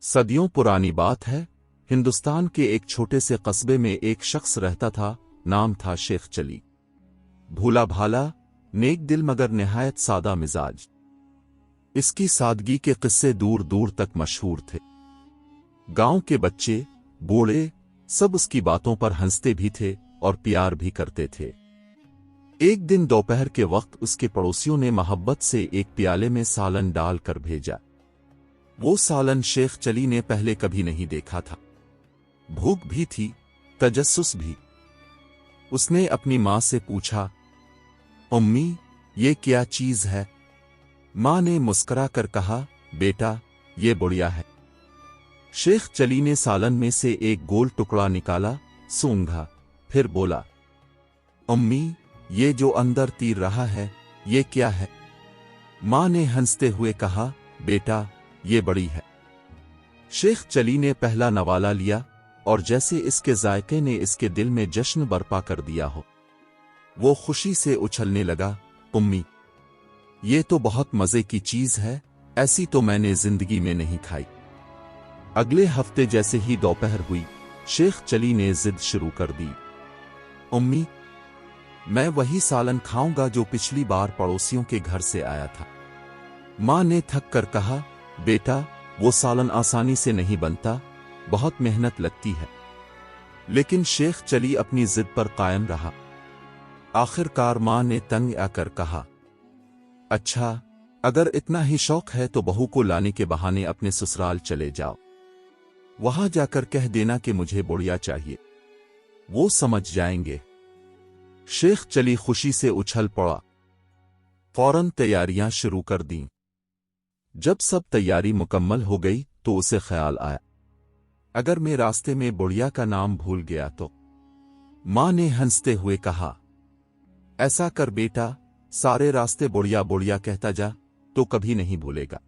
صدیوں پرانی بات ہے، ہندوستان کے ایک چھوٹے سے قصبے میں ایک شخص رہتا تھا، نام تھا شیخ چلی۔ بھولا بھالا، نیک دل مگر نہایت سادہ مزاج۔ اس کی سادگی کے قصے دور دور تک مشہور تھے۔ گاؤں کے بچے، بوڑھے، سب اس کی باتوں پر ہنستے بھی تھے اور پیار بھی کرتے تھے۔ ایک دن دوپہر کے وقت اس کے پڑوسیوں نے محبت سے ایک پیالے میں سالن ڈال کر بھیجا۔ وہ سالن شیخ چلی نے پہلے کبھی نہیں دیکھا تھا۔ بھوک بھی تھی، تجسس بھی۔ اس نے اپنی ماں سے پوچھا، امی، یہ کیا چیز ہے؟ ماں نے مسکرا کر کہا، بیٹا، یہ بڑھیا ہے۔ شیخ چلی نے سالن میں سے ایک گول ٹکڑا نکالا، سونگھا، پھر بولا، امی، یہ جو اندر تیر رہا ہے، یہ کیا ہے؟ ماں نے ہنستے ہوئے کہا، بیٹا، یہ بڑی ہے۔ شیخ چلی نے پہلا نوالا لیا، اور جیسے اس کے ذائقے نے اس کے دل میں جشن برپا کر دیا ہو، وہ خوشی سے اچھلنے لگا، امی، یہ تو بہت مزے کی چیز ہے، ایسی تو میں نے زندگی میں نہیں کھائی۔ اگلے ہفتے جیسے ہی دوپہر ہوئی، شیخ چلی نے ضد شروع کر دی، امی، میں وہی سالن کھاؤں گا جو پچھلی بار پڑوسیوں کے گھر سے آیا تھا۔ ماں نے تھک کر کہا، بیٹا، وہ سالن آسانی سے نہیں بنتا، بہت محنت لگتی ہے۔ لیکن شیخ چلی اپنی ضد پر قائم رہا۔ آخر کار ماں نے تنگ آ کر کہا، اچھا، اگر اتنا ہی شوق ہے تو بہو کو لانے کے بہانے اپنے سسرال چلے جاؤ۔ وہاں جا کر کہہ دینا کہ مجھے بڑھیا چاہیے، وہ سمجھ جائیں گے۔ شیخ چلی خوشی سے اچھل پڑا، فوراً تیاریاں شروع کر دیں۔ جب سب تیاری مکمل ہو گئی تو اسے خیال آیا، اگر میں راستے میں بڑھیا کا نام بھول گیا تو؟ ماں نے ہنستے ہوئے کہا، ایسا کر بیٹا، سارے راستے بڑھیا بڑھیا کہتا جا تو کبھی نہیں بھولے گا۔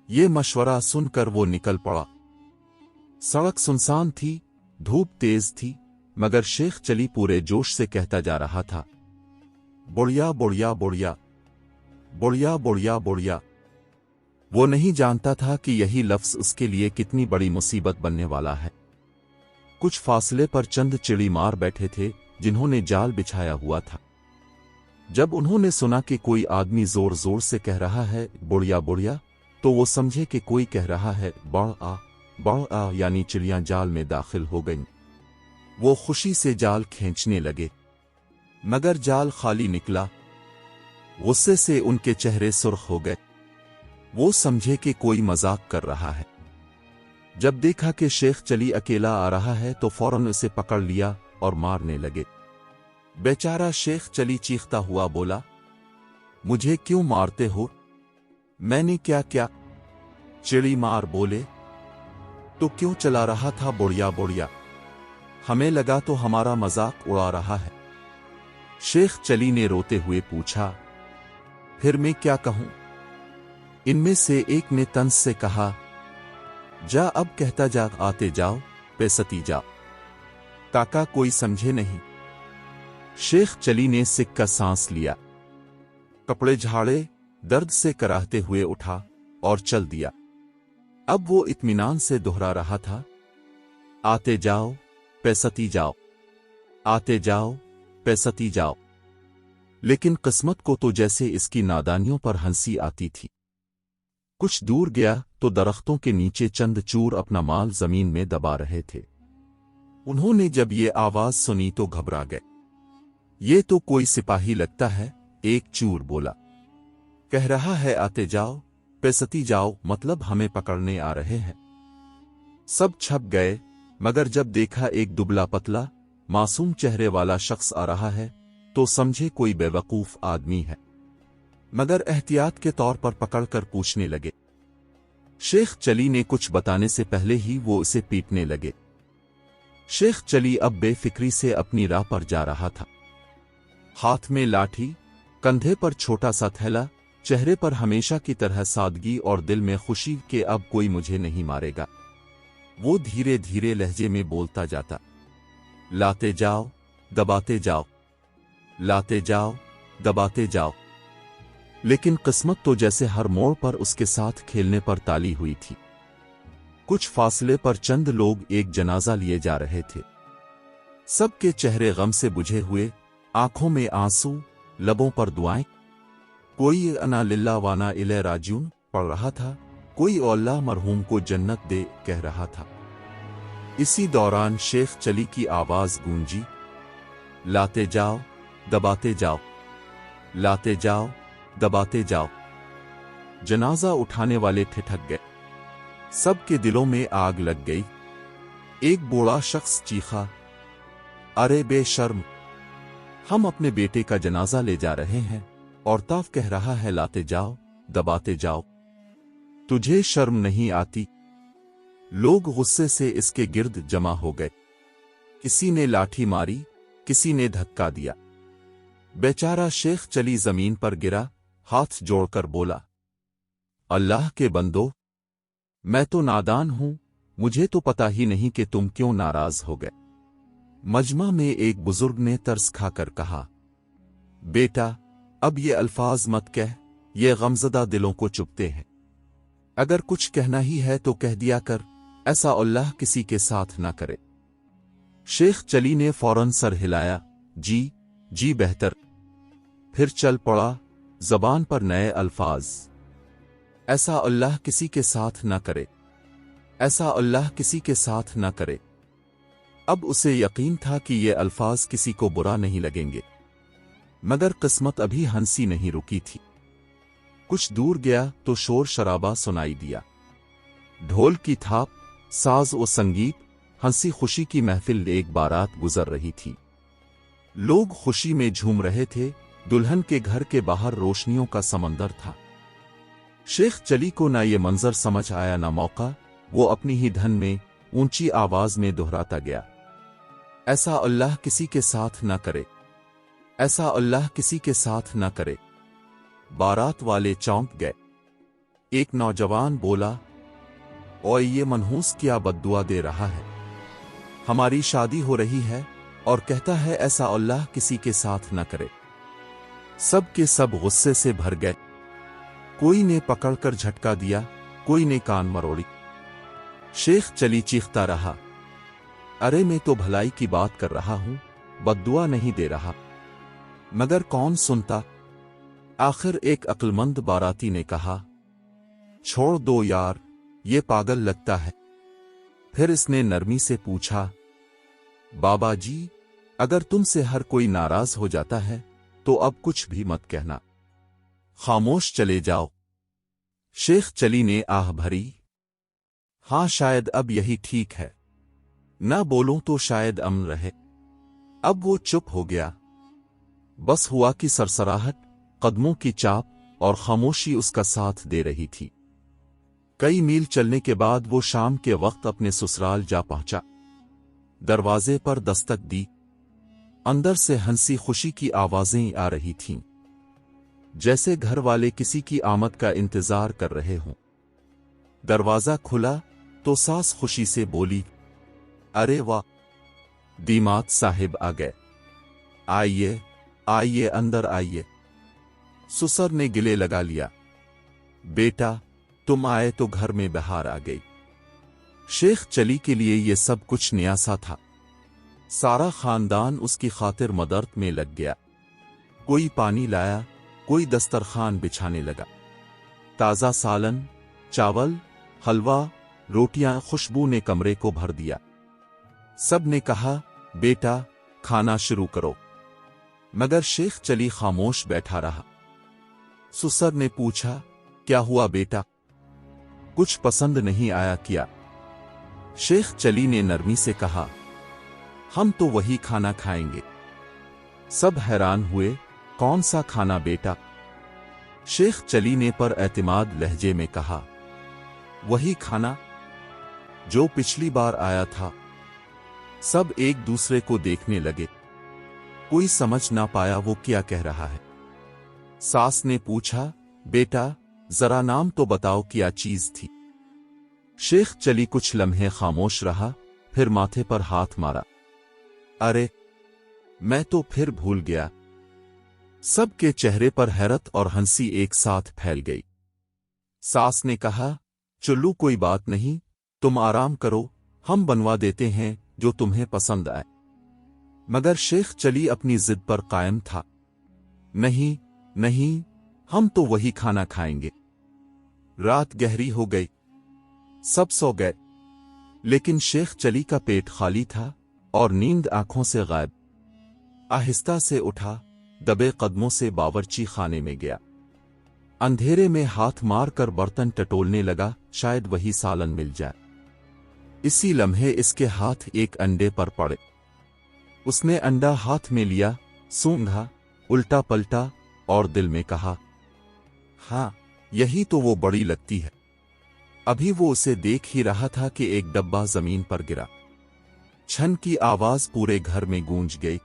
یہ مشورہ سن کر وہ نکل پڑا۔ سڑک سنسان تھی، دھوپ تیز تھی، مگر شیخ چلی پورے جوش سے کہتا جا رہا تھا، بڑھیا بڑھیا بڑھیا، بڑھیا بڑھیا بڑھیا۔ وہ نہیں جانتا تھا کہ یہی لفظ اس کے لیے کتنی بڑی مصیبت بننے والا ہے۔ کچھ فاصلے پر چند چڑی مار بیٹھے تھے جنہوں نے جال بچھایا ہوا تھا۔ جب انہوں نے سنا کہ کوئی آدمی زور زور سے کہہ رہا ہے بڑھیا بڑھیا، تو وہ سمجھے کہ کوئی کہہ رہا ہے بڑھ آ، یعنی چڑیاں جال میں داخل ہو گئیں۔ وہ خوشی سے جال کھینچنے لگے، مگر جال خالی نکلا۔ غصے سے ان کے چہرے سرخ ہو گئے۔ وہ سمجھے کہ کوئی مذاق کر رہا ہے۔ جب دیکھا کہ شیخ چلی اکیلا آ رہا ہے تو فوراً اسے پکڑ لیا اور مارنے لگے۔ بیچارہ شیخ چلی چیختا ہوا بولا، مجھے کیوں مارتے ہو؟ میں نے کیا کیا؟ چڑی مار بولے، تو کیوں چلا رہا تھا بڑھیا بڑھیا؟ ہمیں لگا تو ہمارا مذاق اڑا رہا ہے۔ شیخ چلی نے روتے ہوئے پوچھا، پھر میں کیا کہوں؟ ان میں سے ایک نے طنز سے کہا، جا اب کہتا جا، آتے جاؤ، پیستی جاؤ، تاکہ کوئی سمجھے نہیں۔ شیخ چلی نے سکہ سانس لیا، کپڑے جھاڑے، درد سے کراہتے ہوئے اٹھا اور چل دیا۔ اب وہ اطمینان سے دہرا رہا تھا، آتے جاؤ، پیستی جاؤ، آتے جاؤ، پیستی جاؤ۔ لیکن قسمت کو تو جیسے اس کی نادانیوں پر ہنسی آتی تھی۔ کچھ دور گیا تو درختوں کے نیچے چند چور اپنا مال زمین میں دبا رہے تھے۔ انہوں نے جب یہ آواز سنی تو گھبرا گئے۔ یہ تو کوئی سپاہی لگتا ہے، ایک چور بولا، کہہ رہا ہے آتے جاؤ، پیستی جاؤ، مطلب ہمیں پکڑنے آ رہے ہیں۔ سب چھپ گئے، مگر جب دیکھا ایک دبلا پتلا، معصوم چہرے والا شخص آ رہا ہے تو سمجھے کوئی بے وقوف آدمی ہے، مگر احتیاط کے طور پر پکڑ کر پوچھنے لگے۔ شیخ چلی نے کچھ بتانے سے پہلے ہی وہ اسے پیٹنے لگے۔ شیخ چلی اب بے فکری سے اپنی راہ پر جا رہا تھا، ہاتھ میں لاٹھی، کندھے پر چھوٹا سا تھیلا، چہرے پر ہمیشہ کی طرح سادگی اور دل میں خوشی کہ اب کوئی مجھے نہیں مارے گا۔ وہ دھیرے دھیرے لہجے میں بولتا جاتا، لاتے جاؤ، دباتے جاؤ، لاتے جاؤ، دباتے جاؤ۔ لیکن قسمت تو جیسے ہر موڑ پر اس کے ساتھ کھیلنے پر تالی ہوئی تھی۔ कुछ फासले पर चंद लोग एक जनाजा लिए जा रहे थे। सबके चेहरे गम से बुझे हुए, आंखों में आंसू, लबों पर दुआएं। कोई अना लिल्लाह वाना इलैहि राजिऊन पढ़ रहा था, कोई अल्लाह मरहूम को जन्नत दे कह रहा था। इसी दौरान शेख चली की आवाज गूंजी, लाते जाओ दबाते जाओ, लाते जाओ दबाते जाओ। जनाजा उठाने वाले ठिठक गए, सबके दिलों में आग लग गई। एक बूढ़ा शख्स चीखा, अरे बेशर्म, हम अपने बेटे का जनाजा ले जा रहे हैं और ताफ कह रहा है लाते जाओ दबाते जाओ, तुझे शर्म नहीं आती? लोग गुस्से से इसके गिर्द जमा हो गए। किसी ने लाठी मारी, किसी ने धक्का दिया। बेचारा शेख चली जमीन पर गिरा, हाथ जोड़कर बोला, अल्लाह के बंदो, मैं तो नादान हूं, मुझे तो पता ही नहीं कि तुम क्यों नाराज हो गए। मजमा में एक बुजुर्ग ने तरस खाकर कहा, बेटा, अब ये अल्फाज मत कह, ये गमज़दा दिलों को चुभते हैं। अगर कुछ कहना ही है तो कह दिया कर, ऐसा अल्लाह किसी के साथ ना करे। शेख चली ने फौरन सर हिलाया, जी जी बेहतर। फिर चल पड़ा, जबान पर नए अल्फाज, ऐसा अल्लाह किसी के साथ ना करे, ऐसा अल्लाह किसी के साथ ना करे। अब उसे यकीन था कि ये अल्फाज किसी को बुरा नहीं लगेंगे, मगर किस्मत अभी हंसी नहीं रुकी थी। कुछ दूर गया तो शोर शराबा सुनाई दिया। ढोल की थाप, साज और संगीत, हंसी खुशी की महफिल एक बारात गुजर रही थी। लोग खुशी में झूम रहे थे। दुल्हन के घर के बाहर रोशनियों का समंदर था। शेख चली को ना ये मंजर समझ आया ना मौका। वो अपनी ही धन में ऊंची आवाज में दोहराता गया, ऐसा अल्लाह किसी के साथ ना करे, ऐसा अल्लाह किसी के साथ ना करे। बारात वाले चौंक गए। एक नौजवान बोला, ओए ये मनहूस क्या बद्दुआ दे रहा है? हमारी शादी हो रही है और कहता है ऐसा अल्लाह किसी के साथ न करे। सब के सब गुस्से से भर गए। कोई ने पकड़कर झटका दिया, कोई ने कान मरोड़ी। शेख चली चीखता रहा, अरे मैं तो भलाई की बात कर रहा हूं, बद्दुआ नहीं दे रहा। मगर कौन सुनता। आखिर एक अक्लमंद बाराती ने कहा, छोड़ दो यार, ये पागल लगता है। फिर इसने नरमी से पूछा, बाबा जी, अगर तुमसे हर कोई नाराज हो जाता है तो अब कुछ भी मत कहना, खामोश चले जाओ। शेख चली ने आह भरी, हां शायद अब यही ठीक है, ना बोलूं तो शायद अमन रहे। अब वो चुप हो गया। बस हुआ की सरसराहट, कदमों की चाप और खामोशी उसका साथ दे रही थी। कई मील चलने के बाद वो शाम के वक्त अपने ससुराल जा पहुंचा। दरवाजे पर दस्तक दी। अंदर से हंसी खुशी की आवाजें आ रही थीं, जैसे घर वाले किसी की आमद का इंतजार कर रहे हों। दरवाजा खुला तो सास खुशी से बोली, अरे वाह, दीमाद साहिब आ गए, आइए आइए अंदर आइए। ससुर ने गिले लगा लिया, बेटा तुम आए तो घर में बहार आ गई। शेख चली के लिए ये सब कुछ नया सा था। सारा खानदान उसकी खातिर मदद में लग गया। कोई पानी लाया, कोई दस्तरखान बिछाने लगा। ताजा सालन, चावल, हलवा, रोटियां, खुशबू ने कमरे को भर दिया। सब ने कहा, बेटा खाना शुरू करो। मगर शेख चली खामोश बैठा रहा। ससुर ने पूछा, क्या हुआ बेटा, कुछ पसंद नहीं आया क्या? शेख चली ने नरमी से कहा, हम तो वही खाना खाएंगे। सब हैरान हुए, कौन सा खाना बेटा? शेख चली ने पर एतमाद लहजे में कहा, वही खाना जो पिछली बार आया था। सब एक दूसरे को देखने लगे। कोई समझ ना पाया वो क्या कह रहा है। सास ने पूछा, बेटा जरा नाम तो बताओ क्या चीज थी? शेख चली कुछ लम्हे खामोश रहा, फिर माथे पर हाथ मारा, अरे मैं तो फिर भूल गया। सबके चेहरे पर हैरत और हंसी एक साथ फैल गई। सास ने कहा, चुल्लू कोई बात नहीं, तुम आराम करो, हम बनवा देते हैं जो तुम्हें पसंद आए। मगर शेख चली अपनी जिद पर कायम था। नहीं नहीं, हम तो वही खाना खाएंगे। रात गहरी हो गई, सब सो गए, लेकिन शेख चली का पेट खाली था और नींद आंखों से गायब। आहिस्ता से उठा, दबे कदमों से बावर्ची खाने में गया। अंधेरे में हाथ मार कर बर्तन टटोलने लगा, शायद वही सालन मिल जाए। इसी लम्हे इसके हाथ एक अंडे पर पड़े। उसने अंडा हाथ में लिया, सूंघा, उल्टा पलटा और दिल में कहा, हाँ, यही तो वो बड़ी लगती है। अभी वो उसे देख ही रहा था कि एक डब्बा जमीन पर गिरा। छन की आवाज पूरे घर में गूंज गई।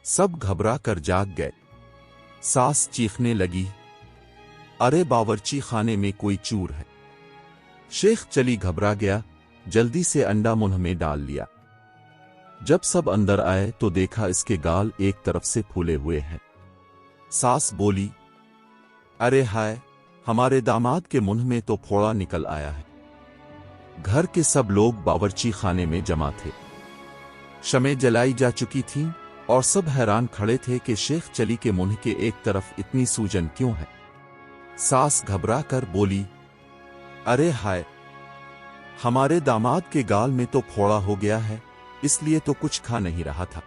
सब घबरा कर जाग गए। सास चीखने लगी, अरे बावर्ची खाने में कोई चूर है। शेख चली घबरा गया, जल्दी से अंडा मुंह में डाल लिया। जब सब अंदर आए तो देखा इसके गाल एक तरफ से फूले हुए हैं। सास बोली, अरे हाय, हमारे दामाद के मुंह में तो फोड़ा निकल आया है। घर के सब लोग बावर्ची खाने में जमा थे। शमें जलाई जा चुकी थीं और सब हैरान खड़े थे कि शेख चली के मुंह के एक तरफ इतनी सूजन क्यों है। सास घबरा कर बोली, अरे हाय, हमारे दामाद के गाल में तो फोड़ा हो गया है, इसलिए तो कुछ खा नहीं रहा था।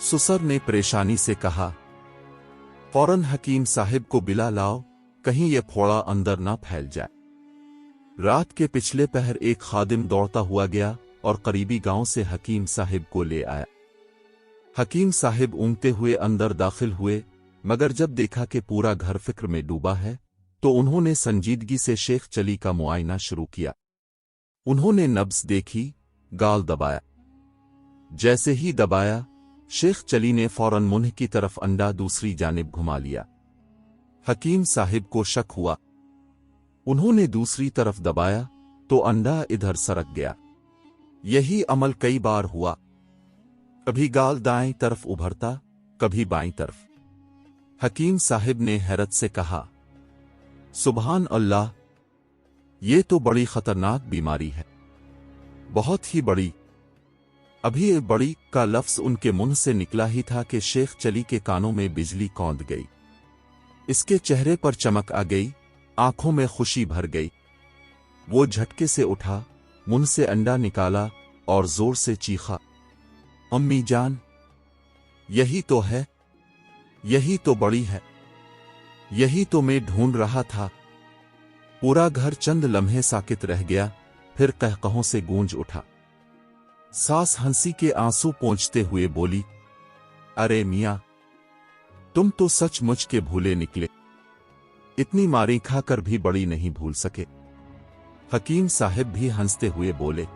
ससुर ने परेशानी से कहा, फौरन हकीम साहिब को बिला लाओ, कहीं ये फोड़ा अंदर ना फैल जाए। रात के पिछले पहर एक खादिम दौड़ता हुआ गया और करीबी गांव से हकीम साहिब को ले आया। हकीम साहिब ऊँघते हुए अंदर दाखिल हुए, मगर जब देखा कि पूरा घर फिक्र में डूबा है तो उन्होंने संजीदगी से शेख चली का मुआयना शुरू किया। उन्होंने नब्ज देखी, गाल दबाया। जैसे ही दबाया, शेख चली ने फौरन मुंह की तरफ अंडा दूसरी जानिब घुमा लिया। हकीम साहिब को शक हुआ। उन्होंने दूसरी तरफ दबाया तो अंडा इधर सरक गया। यही अमल कई बार हुआ। कभी गाल दाएं तरफ उभरता, कभी बाईं तरफ। हकीम साहिब ने हैरत से कहा, सुभान अल्लाह, ये तो बड़ी खतरनाक बीमारी है, बहुत ही बड़ी। अभी ये बड़ी का लफ्ज उनके मुंह से निकला ही था कि शेख चली के कानों में बिजली कौंध गई। इसके चेहरे पर चमक आ गई, आंखों में खुशी भर गई। वो झटके से उठा, मुंह से अंडा निकाला और जोर से चीखा, अम्मी जान, यही तो है, यही तो बड़ी है, यही तो मैं ढूंढ रहा था। पूरा घर चंद लम्हे साकित रह गया, फिर कहकहों से गूंज उठा। सास हंसी के आंसू पोंछते हुए बोली, अरे मियां, तुम तो सचमुच के भूले निकले, इतनी मारी खाकर भी बड़ी नहीं भूल सके। हकीम साहिब भी हंसते हुए बोले,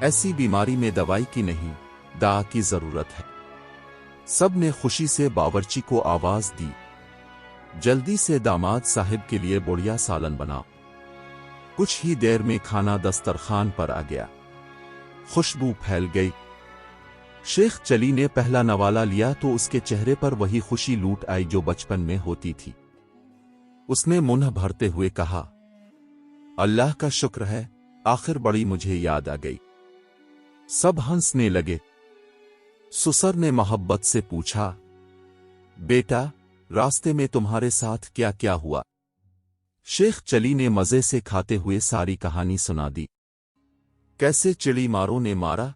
ऐसी बीमारी में दवाई की नहीं, दवा की जरूरत है। सब ने खुशी से बावर्ची को आवाज दी, जल्दी से दामाद साहिब के लिए बढ़िया सालन बनाओ। कुछ ही देर में खाना दस्तरखान पर आ गया। खुशबू फैल गई। शेख चली ने पहला नवाला लिया तो उसके चेहरे पर वही खुशी लूट आई जो बचपन में होती थी। उसने मुंह भरते हुए कहा, अल्लाह का शुक्र है, आखिर बड़ी मुझे याद आ गई। सब हंसने लगे। ससुर ने मोहब्बत से पूछा, बेटा, रास्ते में तुम्हारे साथ क्या क्या हुआ? शेख चली ने मजे से खाते हुए सारी कहानी सुना दी। कैसे चिड़ी मारों ने मारा,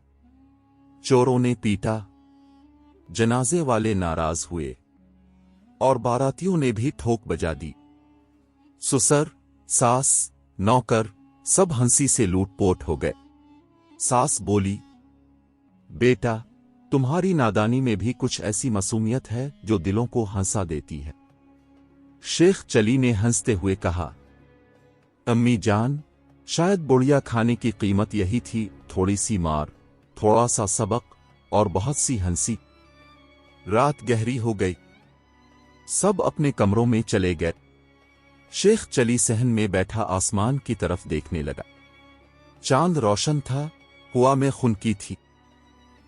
चोरों ने पीटा, जनाजे वाले नाराज हुए और बारातियों ने भी ठोक बजा दी। ससुर, सास, नौकर सब हंसी से लूटपोट हो गए। सास बोली, बेटा, तुम्हारी नादानी में भी कुछ ऐसी मासूमियत है जो दिलों को हंसा देती है। शेख चली ने हंसते हुए कहा, अम्मी जान, शायद बुढ़िया खाने की कीमत यही थी, थोड़ी सी मार, थोड़ा सा सबक और बहुत सी हंसी। रात गहरी हो गई। सब अपने कमरों में चले गए। शेख चली सहन में बैठा आसमान की तरफ देखने लगा। चांद रोशन था, हवा में खुनकी थी।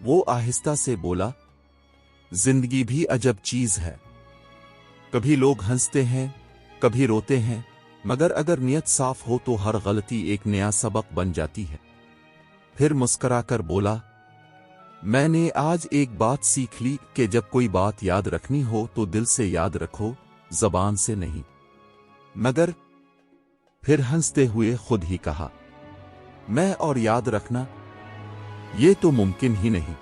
वो आहिस्ता से बोला, जिंदगी भी अजब चीज है। कभी लोग हंसते हैं, कभी रोते हैं, मगर अगर नियत साफ हो तो हर गलती एक नया सबक बन जाती है। फिर मुस्कुराकर बोला, मैंने आज एक बात सीख ली कि जब कोई बात याद रखनी हो तो दिल से याद रखो, जबान से नहीं। मगर फिर हंसते हुए खुद ही कहा, मैं और याद रखना, ये तो मुमकिन ही नहीं।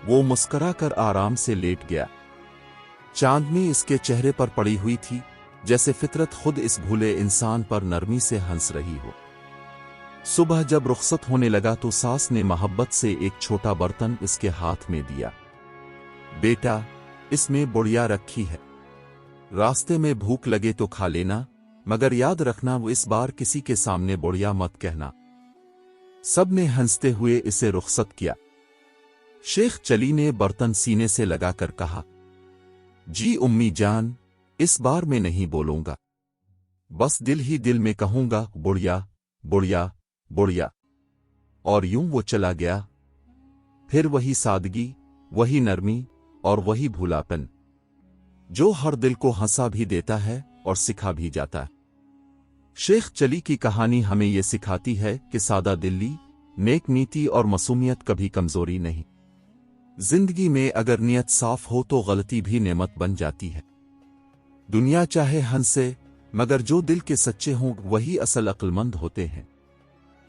वो मुस्कुराकर आराम से लेट गया। चांदनी इसके चेहरे पर पड़ी हुई थी, जैसे फितरत खुद इस भूले इंसान पर नरमी से हंस रही हो। सुबह जब रुखसत होने लगा तो सास ने मोहब्बत से एक छोटा बर्तन इसके हाथ में दिया। बेटा, इसमें बुढ़िया रखी है, रास्ते में भूख लगे तो खा लेना, मगर याद रखना वो इस बार किसी के सामने बुढ़िया मत कहना। सब ने हंसते हुए इसे रुखसत किया। शेख चली ने बर्तन सीने से लगाकर कहा, जी उम्मी जान, इस बार मैं नहीं बोलूंगा, बस दिल ही दिल में कहूंगा बुढ़िया बुढ़िया बुढ़िया। और यूं वो चला गया। फिर वही सादगी, वही नरमी और वही भूलापन, जो हर दिल को हंसा भी देता है और सिखा भी जाता है। शेख चली की कहानी हमें ये सिखाती है कि सादा दिली, नेक नीति और मासूमियत कभी कमजोरी नहीं। जिंदगी में अगर नियत साफ हो तो गलती भी नेमत बन जाती है। दुनिया चाहे हंसे, मगर जो दिल के सच्चे हों वही असल अक्लमंद होते हैं।